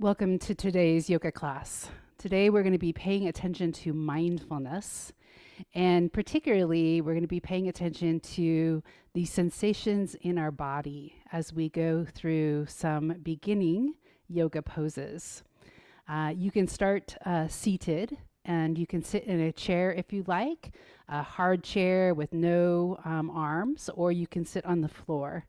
Welcome to today's yoga class. Today we're going to be paying attention to mindfulness, and particularly we're going to be paying attention to the sensations in our body as we go through some beginning yoga poses. You can start seated, and you can sit in a chair if you like, a hard chair with no arms, or you can sit on the floor.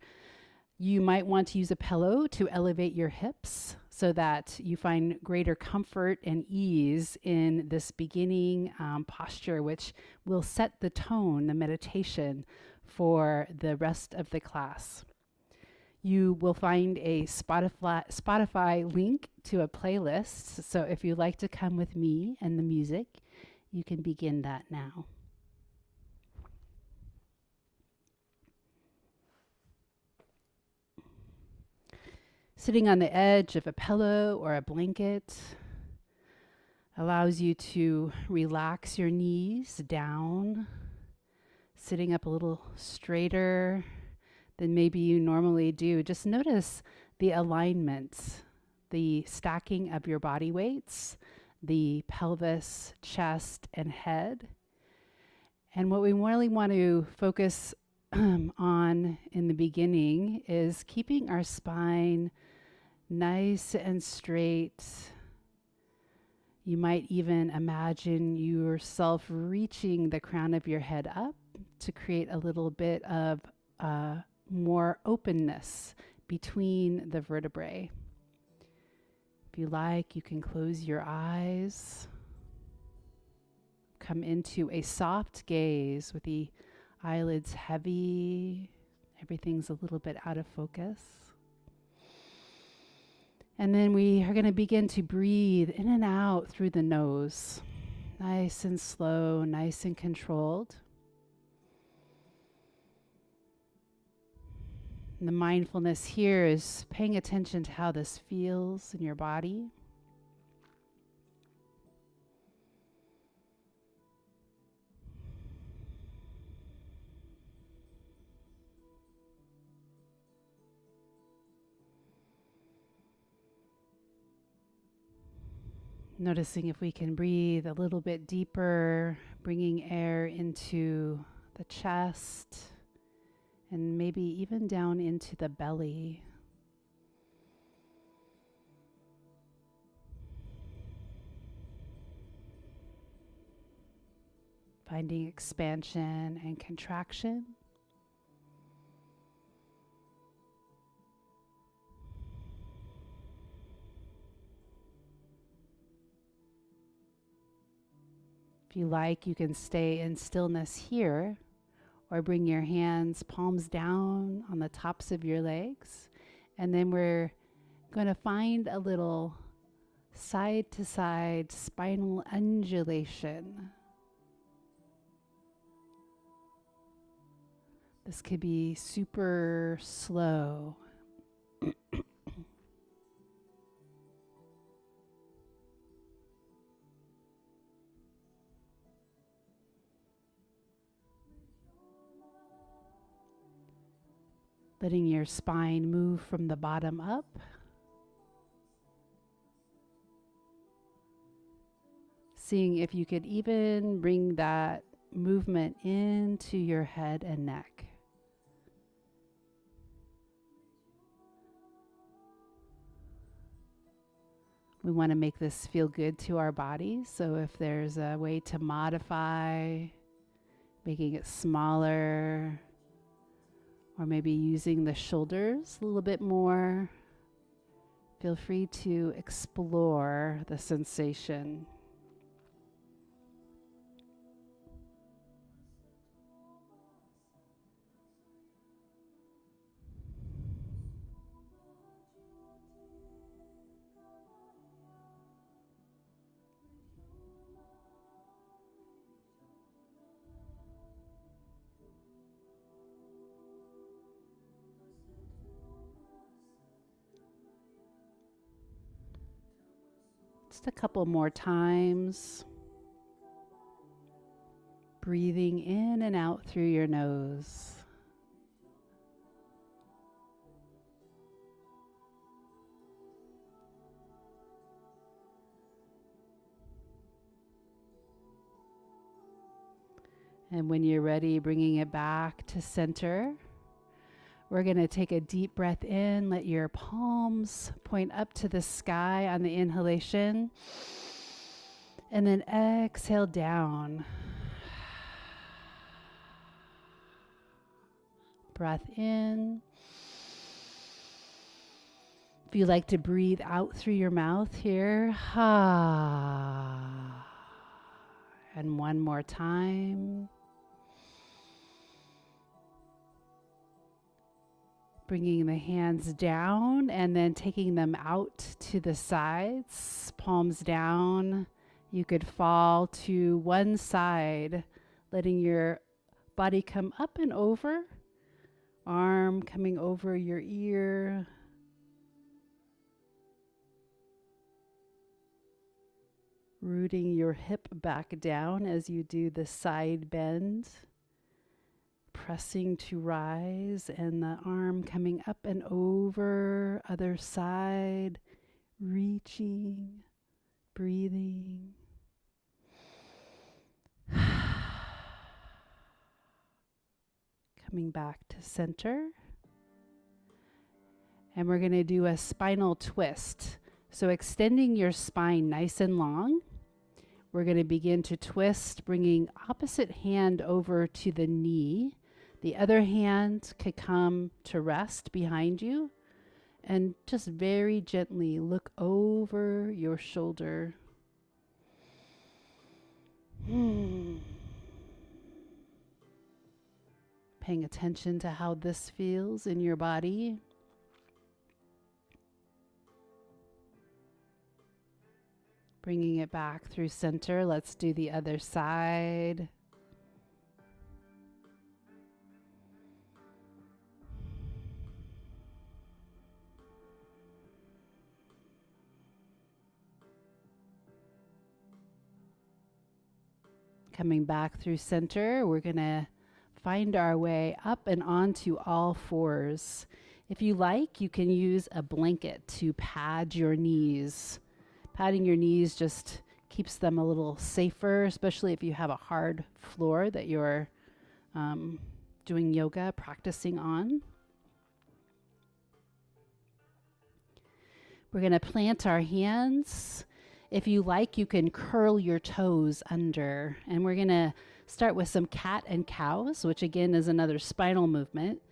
You might want to use a pillow to elevate your hips so that you find greater comfort and ease in this beginning posture, which will set the tone, the meditation for the rest of the class. You will find a Spotify link to a playlist. So if you'd like to come with me and the music, you can begin that now. Sitting on the edge of a pillow or a blanket allows you to relax your knees down, sitting up a little straighter than maybe you normally do. Just notice the alignment, the stacking of your body weights, the pelvis, chest, and head. And what we really want to focus on in the beginning is keeping our spine nice and straight. You might even imagine yourself reaching the crown of your head up to create a little bit of more openness between the vertebrae. If you like, you can close your eyes. Come into a soft gaze with the eyelids heavy. Everything's a little bit out of focus. And then we are going to begin to breathe in and out through the nose. Nice and slow, nice and controlled. And the mindfulness here is paying attention to how this feels in your body. Noticing if we can breathe a little bit deeper, bringing air into the chest and maybe even down into the belly. Finding expansion and contraction. If you like, you can stay in stillness here or bring your hands, palms down on the tops of your legs. And then we're going to find a little side to side spinal undulation. This could be super slow. Letting your spine move from the bottom up. Seeing if you could even bring that movement into your head and neck. We want to make this feel good to our bodies. So if there's a way to modify, making it smaller, or maybe using the shoulders a little bit more, feel free to explore the sensation. Just a couple more times. Breathing in and out through your nose. And when you're ready, bringing it back to center. We're going to take a deep breath in. Let your palms point up to the sky on the inhalation. And then exhale down. Breath in. If you like to breathe out through your mouth here. And one more time. Bringing the hands down and then taking them out to the sides, palms down. You could fall to one side, letting your body come up and over, arm coming over your ear. Rooting your hip back down as you do the side bend. Pressing to rise, and the arm coming up and over, other side, reaching, breathing. Coming back to center. And we're going to do a spinal twist. So extending your spine nice and long. We're going to begin to twist, bringing opposite hand over to the knee. The other hand could come to rest behind you, and just very gently look over your shoulder. Paying attention to how this feels in your body. Bringing it back through center. Let's do the other side. Coming back through center, we're going to find our way up and onto all fours. If you like, you can use a blanket to pad your knees. Padding your knees just keeps them a little safer, especially if you have a hard floor that you're doing yoga, practicing on. We're going to plant our hands. If you like, you can curl your toes under. And we're going to start with some cat and cows, which again is another spinal movement.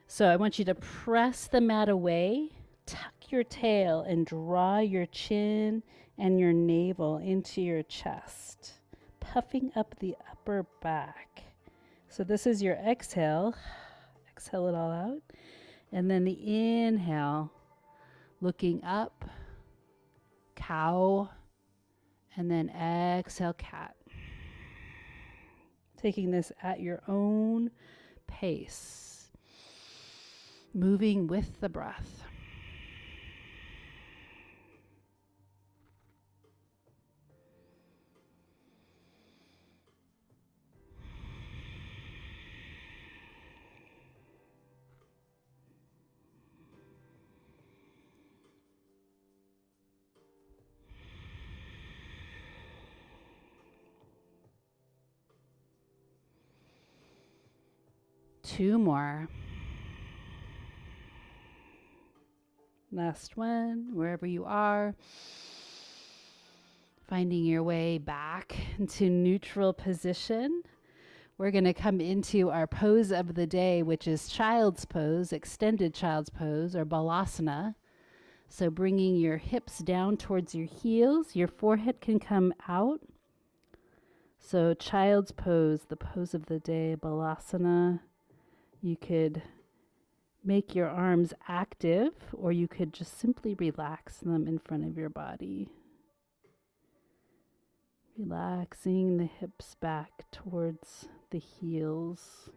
So I want you to press the mat away, tuck your tail, and draw your chin and your navel into your chest, puffing up the upper back. So this is your exhale. Exhale it all out. And then the inhale, looking up, cow. And then exhale, cat. Taking this at your own pace. Moving with the breath. Two more. Last one, wherever you are. Finding your way back into neutral position. We're going to come into our pose of the day, which is child's pose, extended child's pose, or balasana. So bringing your hips down towards your heels. Your forehead can come out. So child's pose, the pose of the day, balasana. You could make your arms active, or you could just simply relax them in front of your body. Relaxing the hips back towards the heels.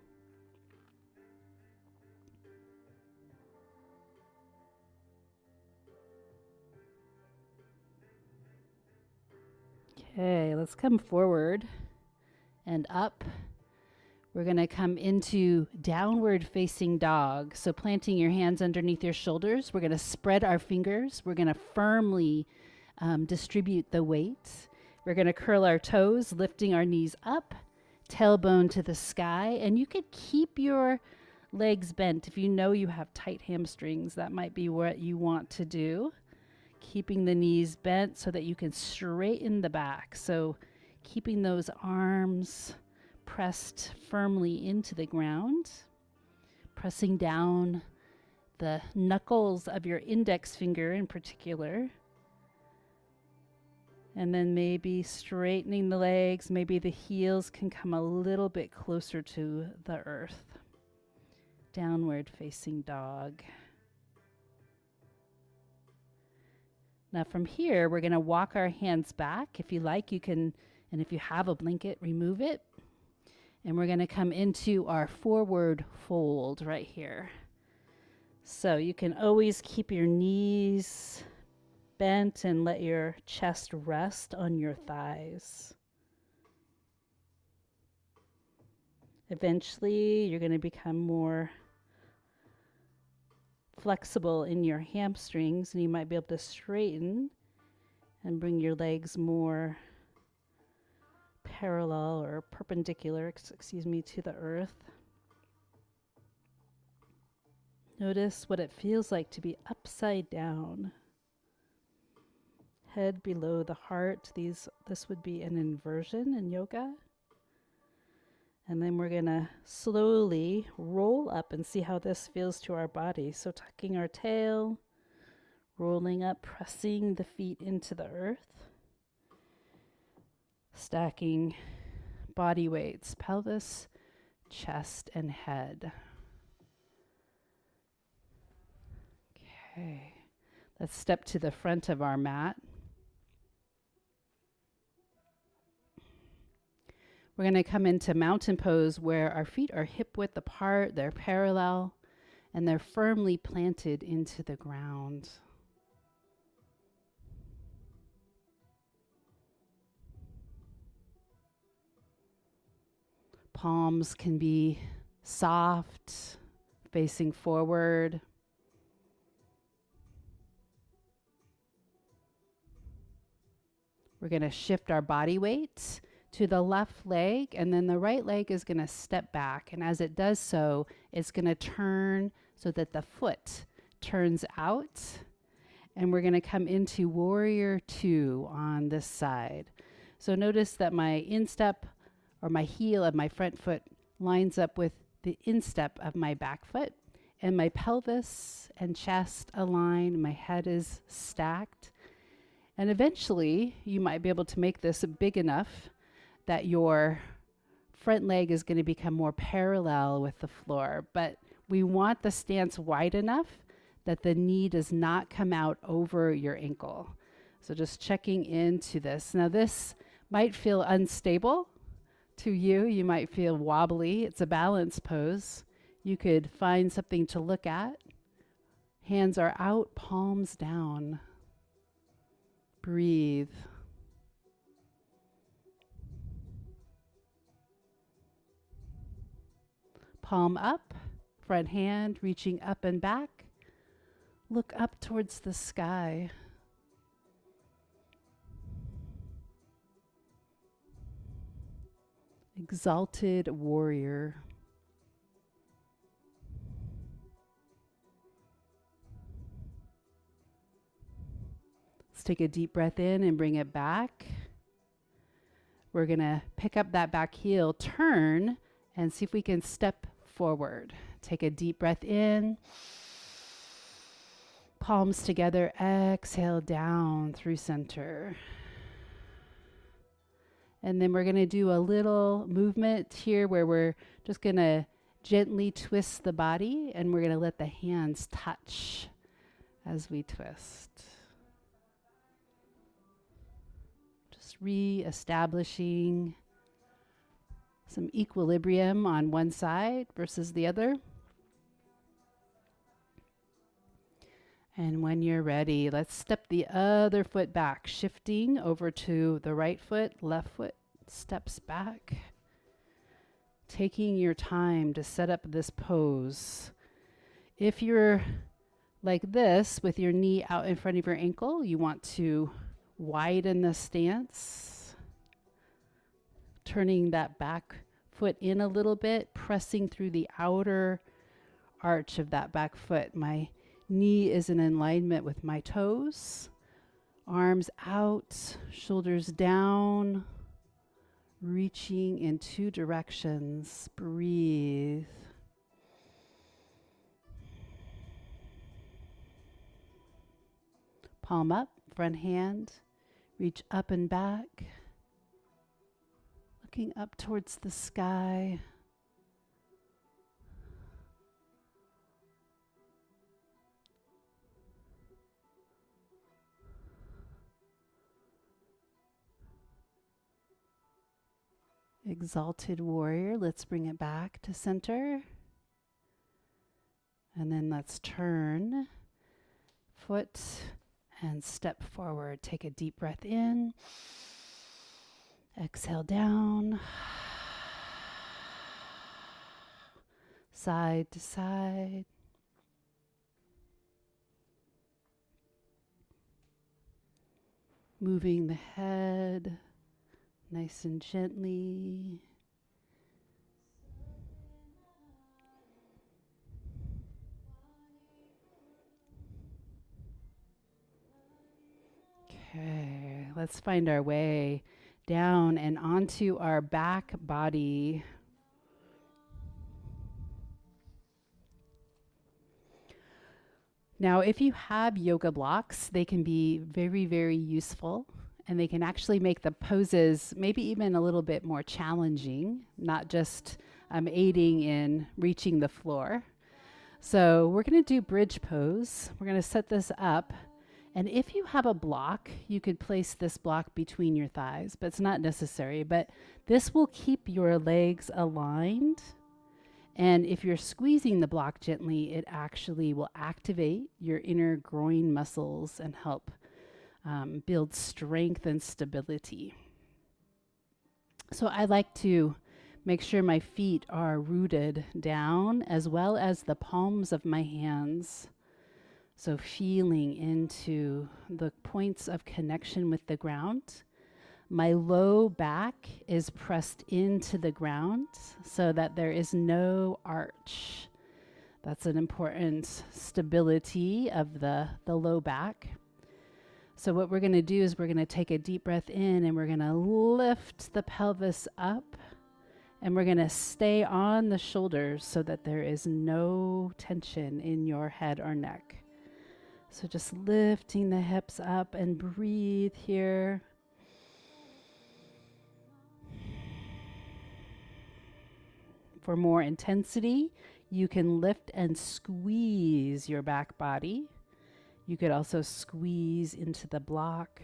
Okay, let's come forward and up. We're going to come into downward facing dog. So planting your hands underneath your shoulders. We're going to spread our fingers. We're going to firmly distribute the weight. We're going to curl our toes, lifting our knees up, tailbone to the sky. And you could keep your legs bent. If you know you have tight hamstrings, that might be what you want to do. Keeping the knees bent so that you can straighten the back. So keeping those arms pressed firmly into the ground, pressing down the knuckles of your index finger in particular. And then maybe straightening the legs. Maybe the heels can come a little bit closer to the earth. Downward facing dog. Now from here, we're going to walk our hands back. If you like, you can, and if you have a blanket, remove it. And we're going to come into our forward fold right here. So you can always keep your knees bent and let your chest rest on your thighs. Eventually, you're going to become more flexible in your hamstrings, and you might be able to straighten and bring your legs more parallel or perpendicular, to the earth. Notice what it feels like to be upside down. Head below the heart. This would be an inversion in yoga. And then we're going to slowly roll up and see how this feels to our body. So tucking our tail, rolling up, pressing the feet into the earth. Stacking body weights, pelvis, chest, and head. Okay, let's step to the front of our mat. We're going to come into mountain pose where our feet are hip width apart, they're parallel, and they're firmly planted into the ground. Palms can be soft, facing forward. We're going to shift our body weight to the left leg, and then the right leg is going to step back. And as it does so, it's going to turn so that the foot turns out. And we're going to come into warrior two on this side. So notice that my instep or my heel of my front foot lines up with the instep of my back foot. And my pelvis and chest align. My head is stacked. And eventually, you might be able to make this big enough that your front leg is going to become more parallel with the floor. But we want the stance wide enough that the knee does not come out over your ankle. So just checking into this. Now this might feel unstable to you. You might feel wobbly. It's a balance pose. You could find something to look at. Hands are out, palms down. Breathe. Palm up, front hand reaching up and back. Look up towards the sky. Exalted warrior. Let's take a deep breath in and bring it back. We're going to pick up that back heel, turn, and see if we can step forward. Take a deep breath in. Palms together, exhale down through center. And then we're going to do a little movement here where we're just going to gently twist the body, and we're going to let the hands touch as we twist. Just re-establishing some equilibrium on one side versus the other. And when you're ready, let's step the other foot back, shifting over to the right foot, left foot steps back. Taking your time to set up this pose. If you're like this with your knee out in front of your ankle, you want to widen the stance, turning that back foot in a little bit, pressing through the outer arch of that back foot. My knee is in alignment with my toes. Arms out, shoulders down, reaching in two directions. Breathe. Palm up, front hand, reach up and back, looking up towards the sky. Exalted warrior, let's bring it back to center. And then let's turn foot and step forward. Take a deep breath in. Exhale down. Side to side. Moving the head nice and gently. Okay, let's find our way down and onto our back body. Now, if you have yoga blocks, they can be very, very useful, and they can actually make the poses maybe even a little bit more challenging, not just aiding in reaching the floor. So we're going to do bridge pose. We're going to set this up. And if you have a block, you could place this block between your thighs, but it's not necessary. But this will keep your legs aligned. And if you're squeezing the block gently, it actually will activate your inner groin muscles and help build strength and stability. So I like to make sure my feet are rooted down as well as the palms of my hands. So feeling into the points of connection with the ground. My low back is pressed into the ground so that there is no arch. That's an important stability of the low back. So what we're going to do is we're going to take a deep breath in and we're going to lift the pelvis up and we're going to stay on the shoulders so that there is no tension in your head or neck. So just lifting the hips up and breathe here. For more intensity, you can lift and squeeze your back body. You could also squeeze into the block.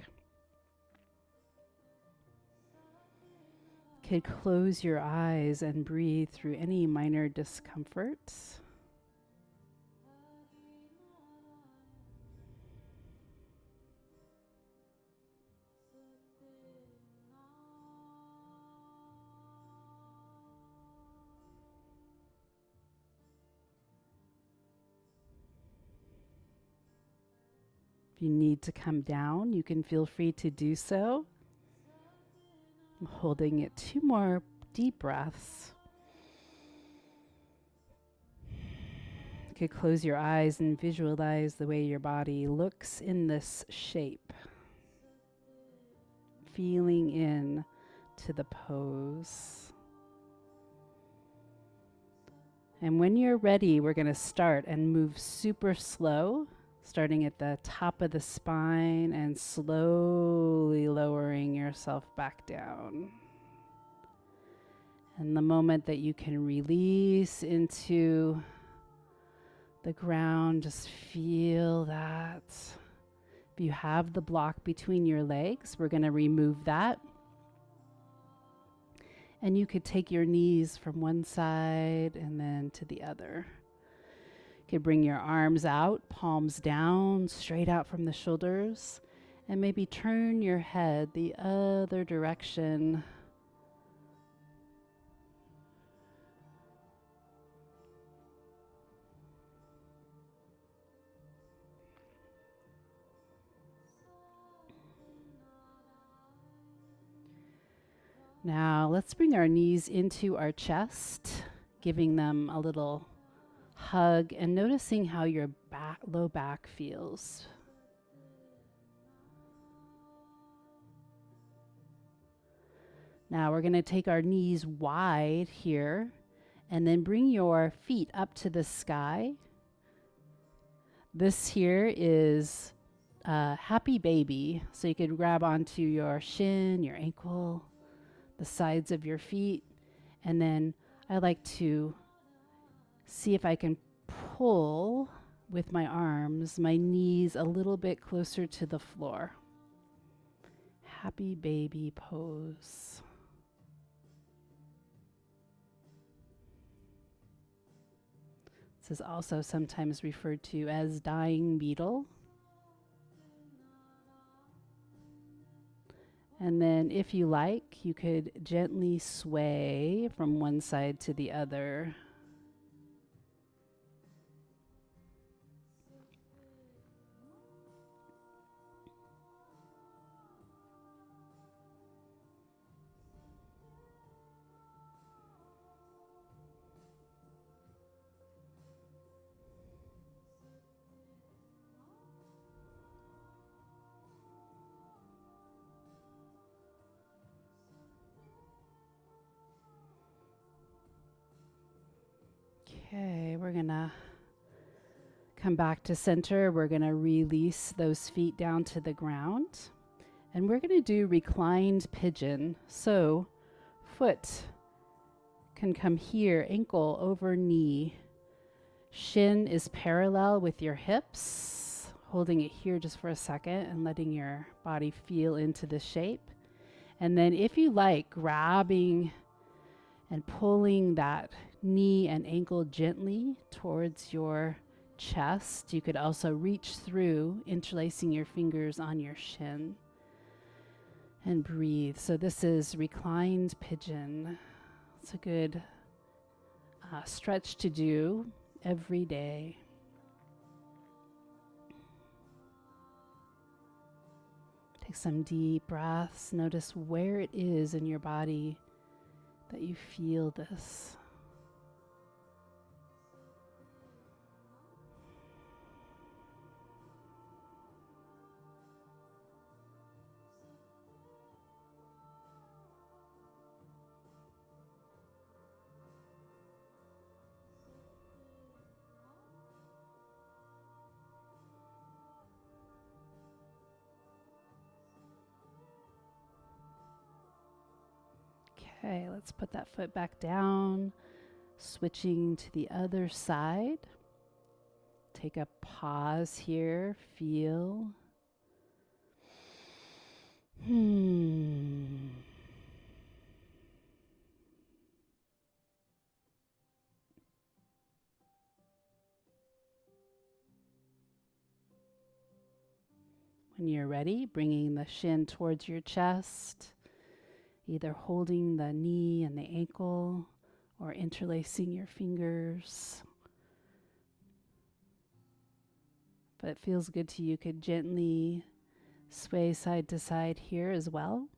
Could close your eyes and breathe through any minor discomforts. If you need to come down, you can feel free to do so. I'm holding it 2 more deep breaths. You could close your eyes and visualize the way your body looks in this shape. Feeling in to the pose. And when you're ready, we're going to start and move super slow, starting at the top of the spine and slowly lowering yourself back down. And the moment that you can release into the ground, just feel that. If you have the block between your legs, we're going to remove that. And you could take your knees from one side and then to the other. You could bring your arms out, palms down, straight out from the shoulders, and maybe turn your head the other direction. Now let's bring our knees into our chest, giving them a little hug and noticing how your low back feels. Now we're going to take our knees wide here and then bring your feet up to the sky. This here is happy baby. So you could grab onto your shin, your ankle, the sides of your feet. And then I like to see if I can pull with my arms, my knees a little bit closer to the floor. Happy baby pose. This is also sometimes referred to as dying beetle. And then if you like, you could gently sway from one side to the other. Okay, we're gonna come back to center. We're gonna release those feet down to the ground. And we're gonna do reclined pigeon. So foot can come here, ankle over knee. Shin is parallel with your hips. Holding it here just for a second and letting your body feel into the shape. And then if you like, grabbing and pulling that knee and ankle gently towards your chest. You could also reach through, interlacing your fingers on your shin. And breathe. So this is reclined pigeon. It's a good stretch to do every day. Take some deep breaths. Notice where it is in your body that you feel this. Okay, let's put that foot back down, switching to the other side. Take a pause here, feel. When you're ready, bringing the shin towards your chest, either holding the knee and the ankle or interlacing your fingers. But it feels good to you, could gently sway side to side here as well.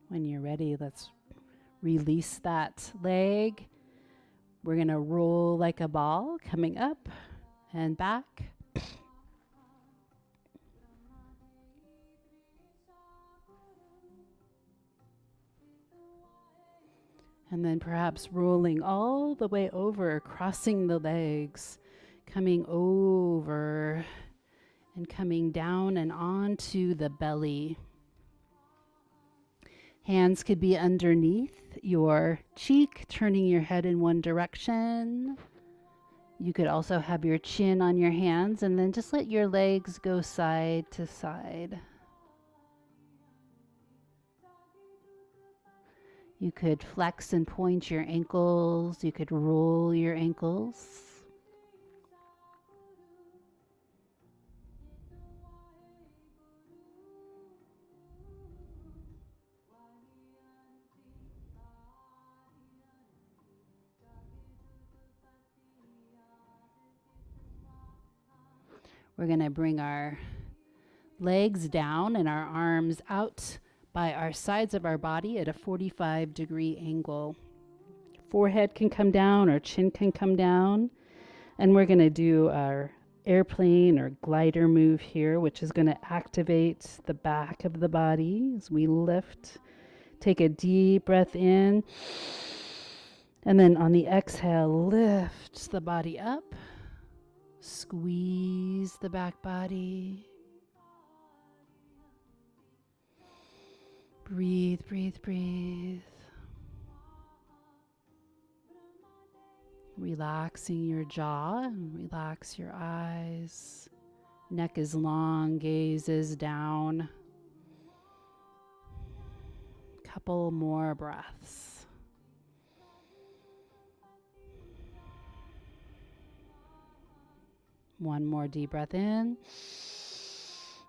When you're ready, let's release that leg. We're going to roll like a ball, coming up and back. And then perhaps rolling all the way over, crossing the legs, coming over and coming down and onto the belly. Hands could be underneath your cheek, turning your head in one direction. You could also have your chin on your hands and then just let your legs go side to side. You could flex and point your ankles. You could roll your ankles. We're going to bring our legs down and our arms out by our sides of our body at a 45-degree angle. Forehead can come down or chin can come down. And we're going to do our airplane or glider move here, which is going to activate the back of the body as we lift. Take a deep breath in. And then on the exhale, lift the body up. Squeeze the back body. Breathe, breathe, breathe. Relaxing your jaw, relax your eyes. Neck is long, gaze is down. Couple more breaths. One more deep breath in.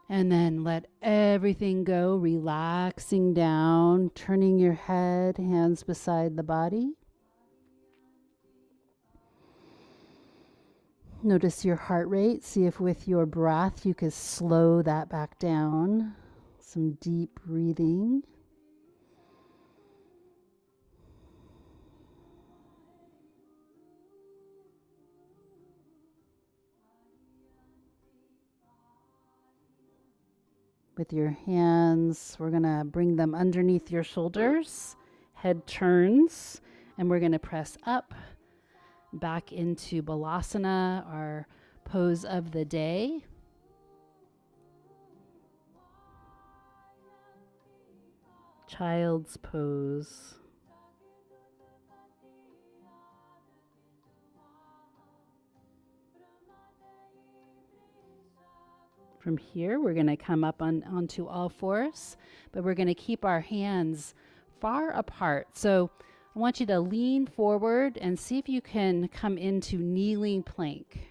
And then let everything go, relaxing down, turning your head, hands beside the body. Notice your heart rate. See if with your breath you can slow that back down. Some deep breathing. With your hands, we're going to bring them underneath your shoulders. Head turns, and we're going to press up, back into Balasana, our pose of the day. Child's pose. From here, we're going to come up onto all fours, but we're going to keep our hands far apart. So I want you to lean forward and see if you can come into kneeling plank.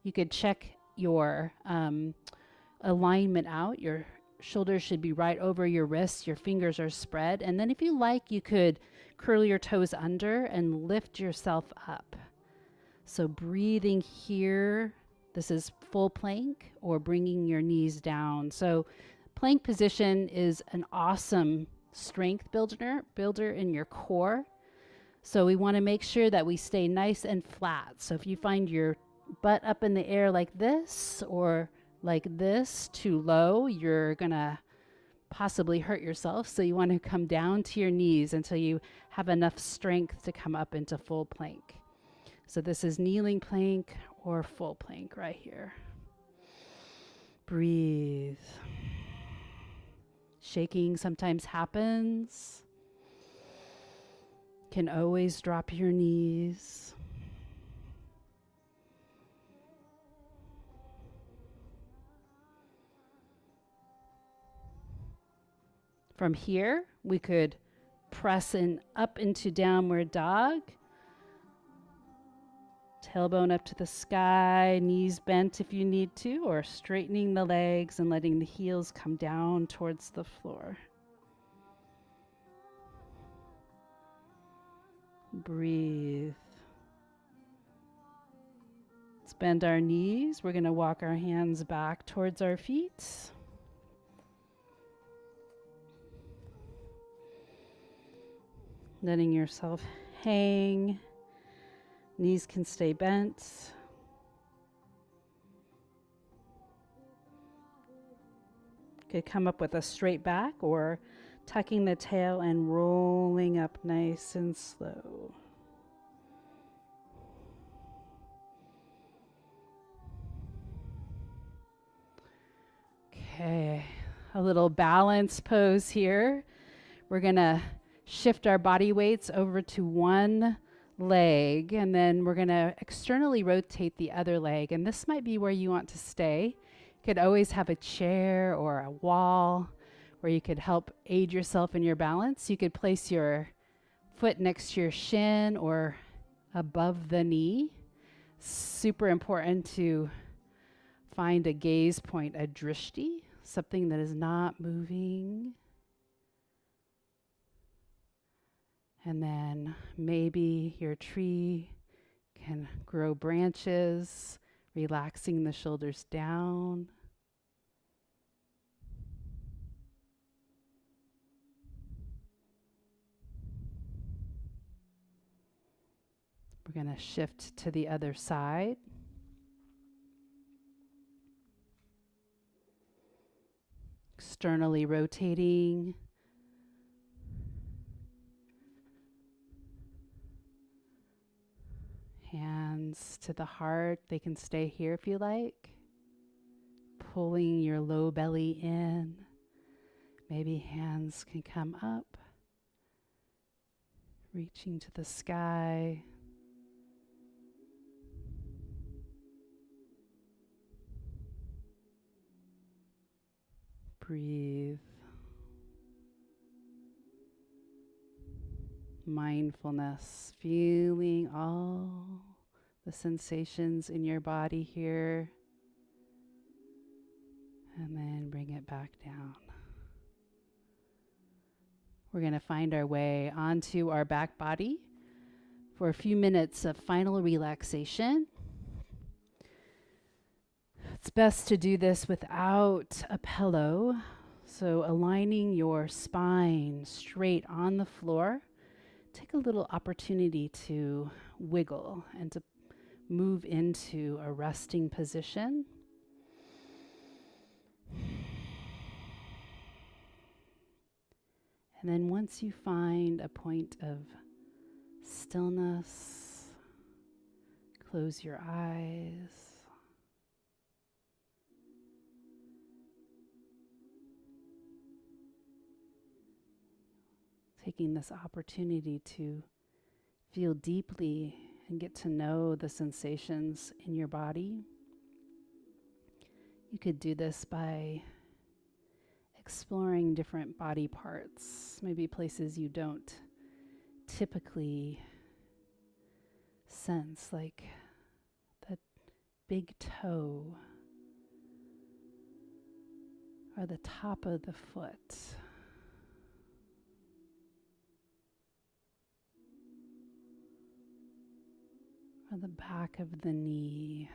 You could check your alignment out. Your shoulders should be right over your wrists. Your fingers are spread. And then if you like, you could curl your toes under and lift yourself up. So breathing here. This is full plank or bringing your knees down. So plank position is an awesome strength builder in your core. So we want to make sure that we stay nice and flat. So if you find your butt up in the air like this or like this too low, you're going to possibly hurt yourself. So you want to come down to your knees until you have enough strength to come up into full plank. So this is kneeling plank or full plank right here. Breathe. Shaking sometimes happens. Can always drop your knees. From here, we could press in up into downward dog. Tailbone up to the sky, knees bent if you need to, or straightening the legs and letting the heels come down towards the floor. Breathe. Let's bend our knees. We're going to walk our hands back towards our feet. Letting yourself hang. Knees can stay bent. Could come up with a straight back or tucking the tail and rolling up nice and slow. Okay, a little balance pose here. We're going to shift our body weights over to one leg, and then we're going to externally rotate the other leg. And this might be where you want to stay. You could always have a chair or a wall where you could help aid yourself in your balance. You could place your foot next to your shin or above the knee. Super important to find a gaze point, a drishti, something that is not moving. And then maybe your tree can grow branches, relaxing the shoulders down. We're going to shift to the other side. Externally rotating. Hands to the heart. They can stay here if you like. Pulling your low belly in. Maybe hands can come up. Reaching to the sky. Breathe. Mindfulness, feeling all the sensations in your body here, and then bring it back down. We're going to find our way onto our back body for a few minutes of final relaxation. It's best to do this without a pillow, so aligning your spine straight on the floor. Take a little opportunity to wiggle and to move into a resting position. And then once you find a point of stillness, close your eyes. Taking this opportunity to feel deeply and get to know the sensations in your body. You could do this by exploring different body parts, maybe places you don't typically sense, like the big toe or the top of the foot. Or the back of the knee.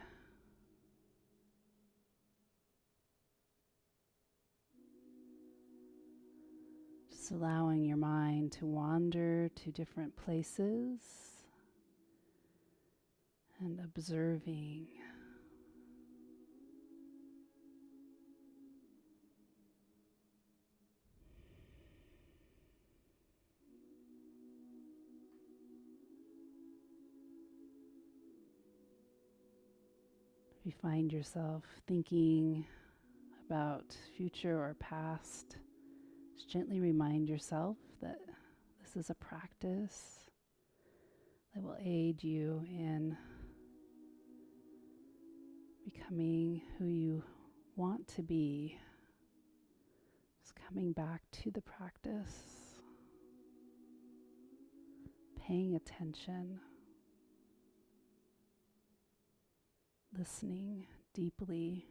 Just allowing your mind to wander to different places and observing. If you find yourself thinking about future or past, just gently remind yourself that this is a practice that will aid you in becoming who you want to be. Just coming back to the practice, paying attention, listening deeply.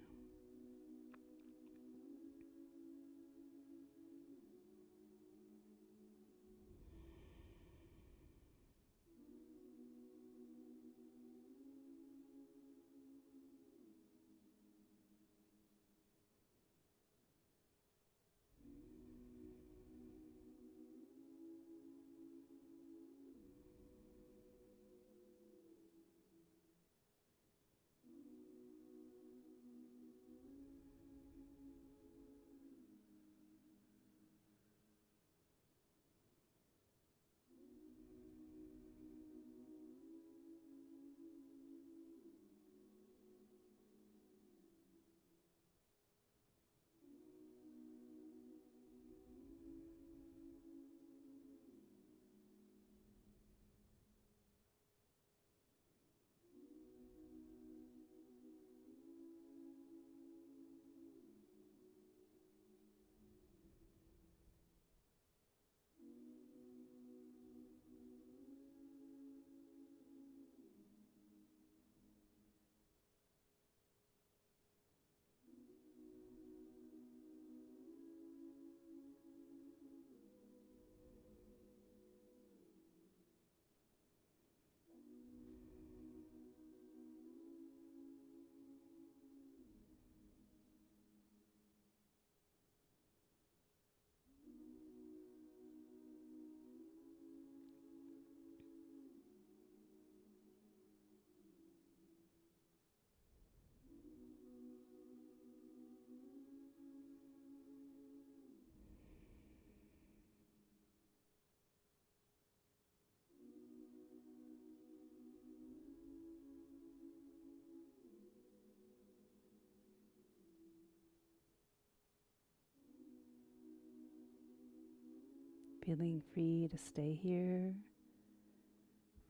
feeling free to stay here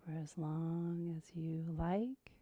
for as long as you like.